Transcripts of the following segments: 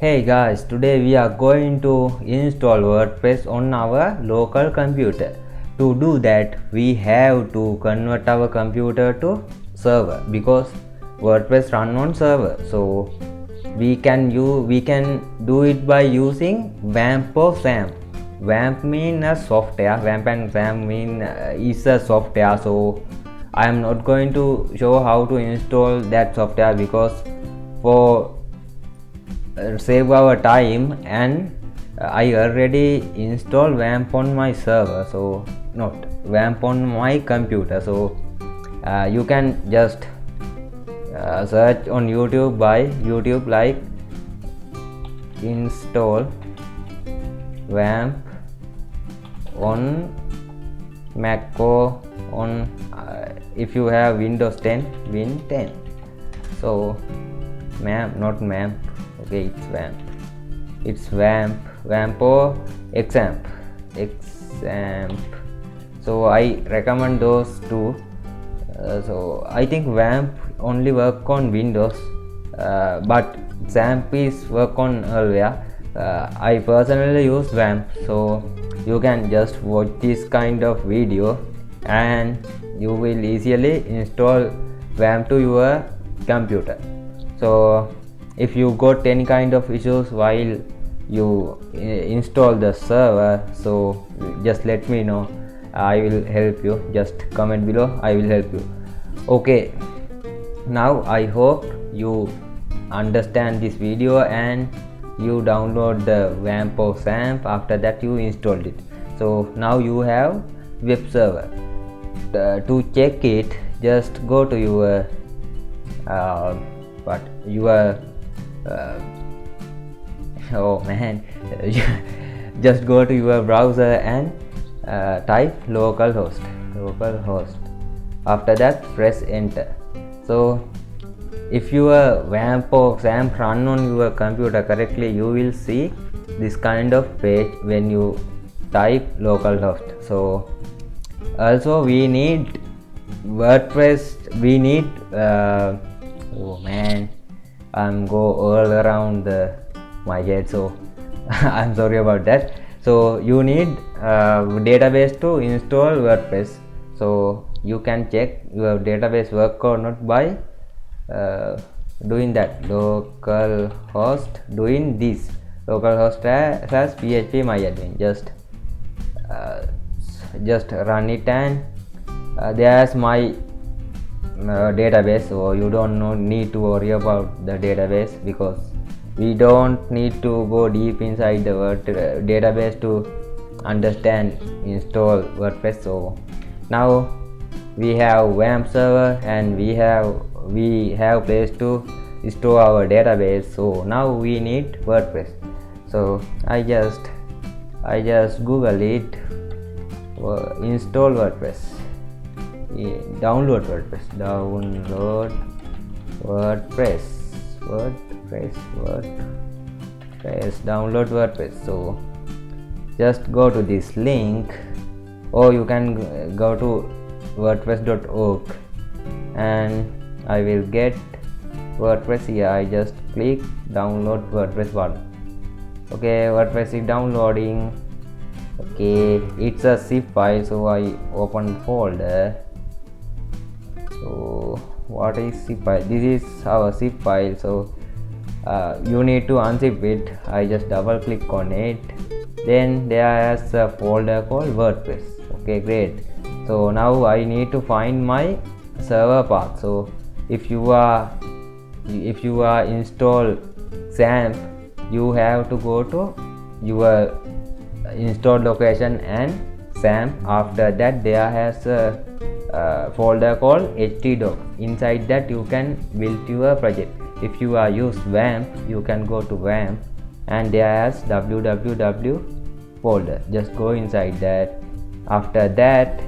Hey guys, today we are going to install WordPress on our local computer. To do that, we have to convert our computer to server because WordPress run on server. So we can do it by using WAMP or XAMPP. WAMP mean a software. WAMP and XAMPP mean is a software. So I am not going to show how to install that software because for save our time, and I already installed WAMP on my server, so not WAMP on my computer. So you can just search on YouTube by YouTube like install WAMP on Mac or on if you have Windows 10, Win 10. So WAMP, not MAMP. Okay, it's WAMP or XAMPP. So I recommend those two. So I think WAMP only work on Windows, but XAMPP is work on everywhere. I personally use WAMP, so you can just watch this kind of video and you will easily install WAMP to your computer. So if you got any kind of issues while you install the server, so just let me know. I will help you. Just comment below, I will help you. Okay, now I hope you understand this video and you download the WAMP or XAMPP. After that you installed it. So now you have web server. To check it, just go to your oh man just go to your browser and type localhost. After that press enter. So if your WAMP or XAMPP run on your computer correctly, you will see this kind of page when you type localhost. So also we need WordPress, we need oh man, I'm go all around my head, so I'm sorry about that. So you need database to install WordPress. So you can check your database work or not by doing that localhost, doing this localhost as php myadmin. Just run it and there's my database. So you don't need to worry about the database because we don't need to go deep inside the database to understand install WordPress. So now we have WAMP server and we have place to store our database. So now we need WordPress. So I just Google it, install WordPress. Download WordPress, download WordPress. So just go to this link, or you can go to wordpress.org and I will get WordPress here. I just click download WordPress button. Okay, WordPress is downloading. Okay, it's a zip file, so I open folder. So what is zip file? This is our zip file. So you need to unzip it. I just double click on it. Then there is a folder called WordPress. Okay, great. So now I need to find my server path. So if you are install XAMPP, you have to go to your installed location and XAMPP. After that there has a folder called htdoc. Inside that you can build your project. If you are use WAMP, you can go to WAMP and there is www folder. Just go inside that. After that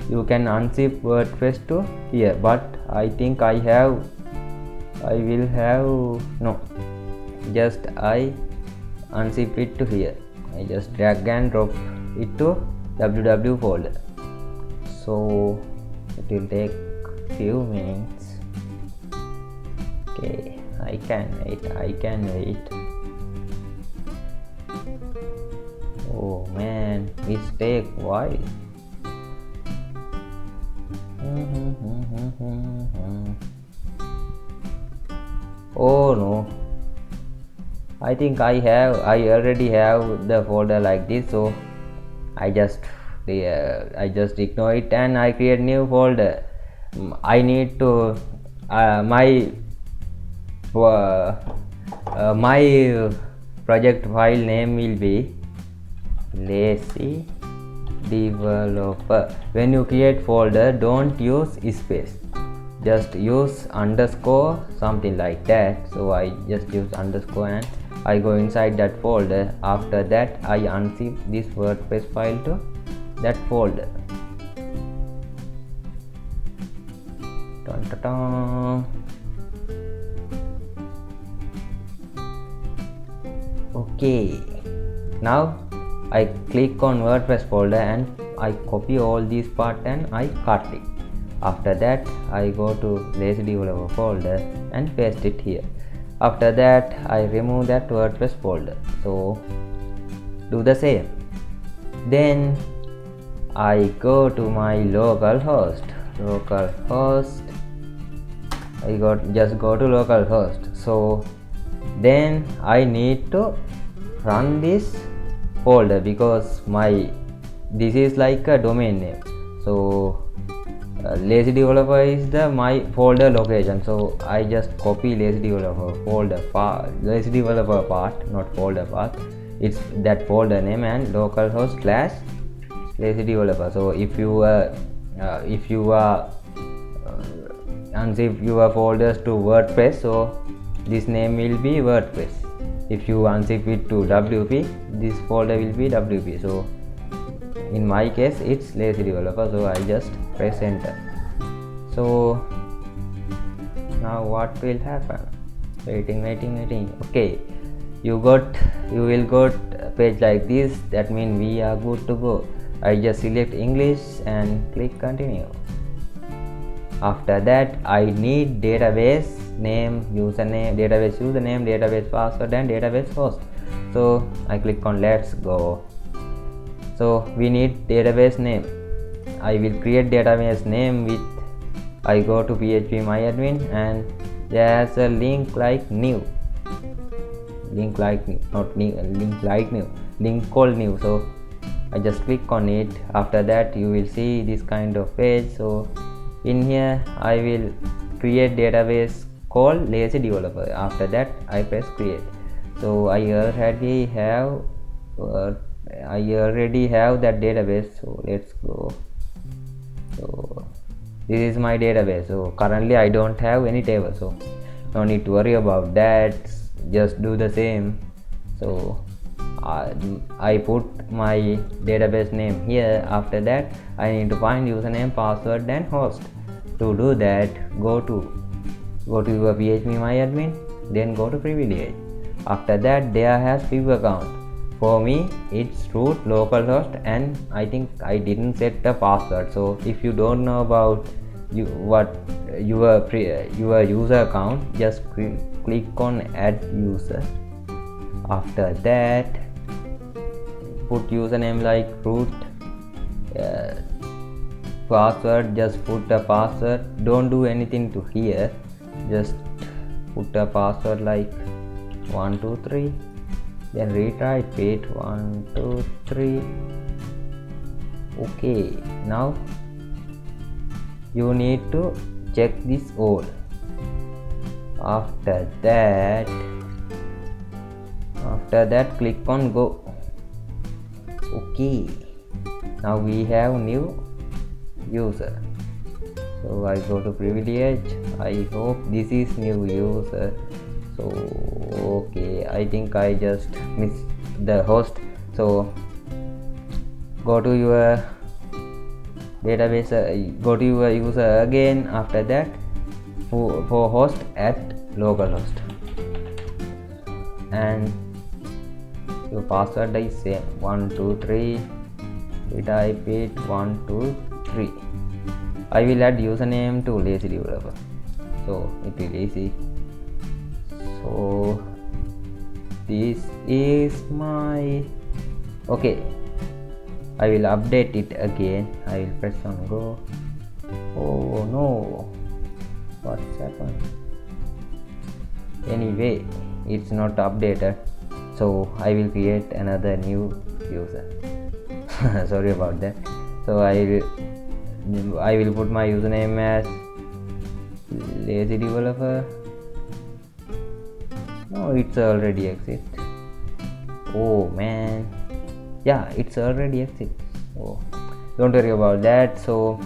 you can unzip WordPress to here, but I think I unzip it to here. I just drag and drop it to www folder. So it will take few minutes. Okay, I can wait. Oh man, mistake, why? Oh no, I think I already have the folder like this, so I just ignore it and I create new folder. I need to my project file name will be lazy developer. When you create folder, don't use space, just use underscore, something like that. So I just use underscore and I go inside that folder. After that I unzip this WordPress file to that folder. Dun, dun, dun. Okay, now I click on WordPress folder and I copy all these part and I cut it. After that I go to lazy developer folder and paste it here. After that I remove that WordPress folder. So do the same. Then I go to my localhost. Just go to localhost. So then I need to run this folder because this is like a domain name. So lazy developer is my folder location, so I just copy lazy developer part, not folder path. It's that folder name and localhost / lazy developer. So if you unzip your folders to WordPress, so this name will be WordPress. If you unzip it to WP, this folder will be WP. So in my case it's lazy developer, so I just press enter. So now what will happen? Waiting. Okay, you will got a page like this. That means we are good to go. I just select English and click continue. After that I need database name, username, database password and database host. So I click on let's go. So we need database name. I will create database name with, I go to PHP myadmin and there's a link called new. So I just click on it. After that you will see this kind of page. So in here I will create database called lazy developer. After that I press create. So I already have that database. So let's go. So this is my database. So currently I don't have any table, so no need to worry about that. Just do the same. So I put my database name here. After that I need to find username, password and host. To do that, go to your PHP myadmin, then go to privilege. After that there has people account. For me it's root localhost and I think I didn't set the password. So if you don't know about your user account, just click on add user. After that put username like root, password, just put a password. Don't do anything to here, just put a password like 123, then retype it 123. Okay, now you need to check this all. After that click on go. Okay, now we have new user. So I go to privilege. I hope this is new user. So okay, I think I just missed the host. So go to your database, go to your user again. After that for host at localhost and your password is same 123. Retype it 123. I will add username to lazy developer, so it will be easy. So this is my Okay, I will update it again. I will press on go. Oh no, what's happened? Anyway, it's not updated, so I will create another new user. Sorry about that. So I will put my username as lazy developer. No, it's already exit. Oh man, yeah, it's already exit. Oh, don't worry about that. So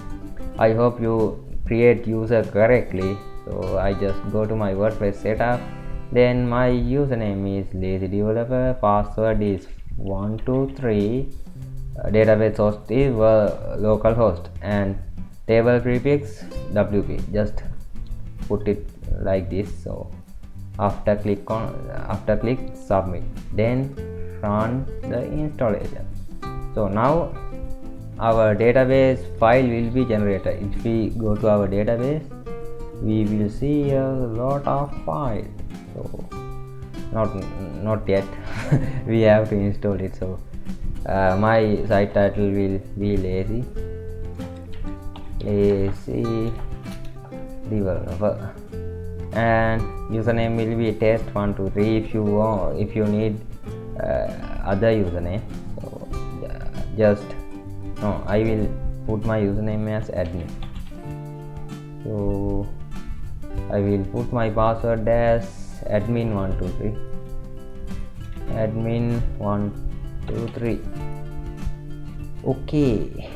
I hope you create user correctly. So I just go to my WordPress setup, then my username is lazy developer, password is 123, database host is localhost, and table prefix wp. Just put it like this. So after click submit, then run the installation. So now our database file will be generated. If we go to our database, we will see a lot of files. So not yet. We have to install it. So my site title will be lazy developer, and username will be test123. If you need other username, so just no, I will put my username as admin. So I will put my password as admin123, admin123. Okay,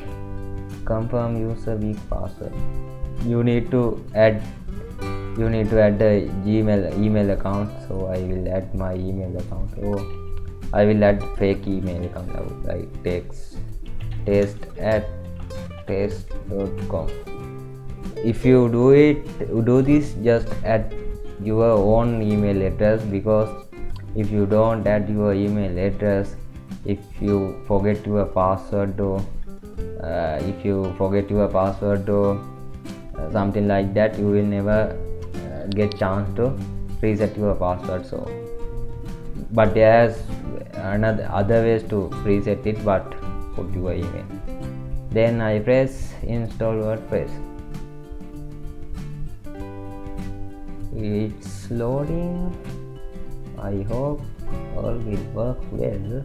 confirm user weak password. You need to add the email account. So I will add my email account. I will add fake email account, like test@test.com. If you do this, just add your own email address, because if you don't add your email address, if you forget your password or something like that, you will never get chance to reset your password. So but there's other ways to reset it, but put your email. Then I press install WordPress. It's loading. I hope all will work well.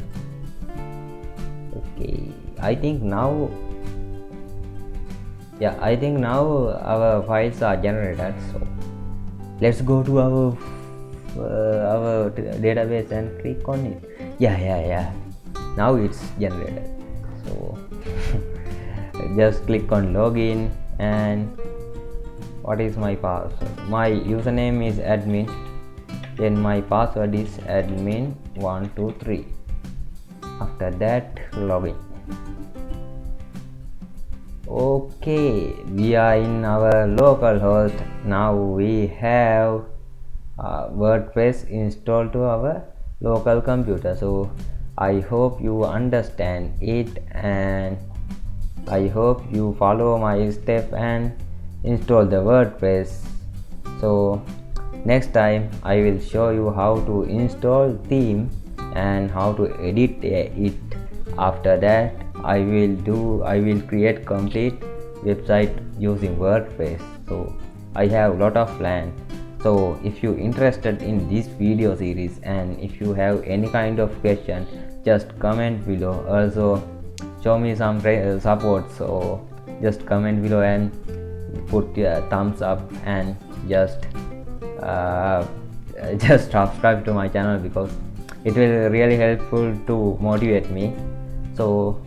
Okay, I think now our files are generated. So let's go to our database and click on it. Yeah, now it's generated. So just click on login, and what is my password? My username is admin, then my password is admin123. After that, login. Okay, we are in our local host. Now we have WordPress installed to our local computer. So I hope you understand it, and I hope you follow my step and install the WordPress. So next time I will show you how to install theme and how to edit it. After that, I will create complete website using WordPress. So I have a lot of plans. So if you interested in this video series, and if you have any kind of question, just comment below. Also show me some support. So just comment below and put a thumbs up, and just subscribe to my channel, because it will really helpful to motivate me. So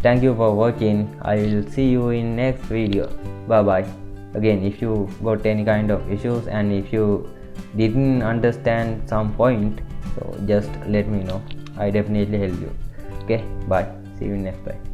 thank you for watching. I will see you in next video. Bye bye. Again, if you got any kind of issues, and if you didn't understand some point, so just let me know. I definitely help you. Okay, bye. See you next time.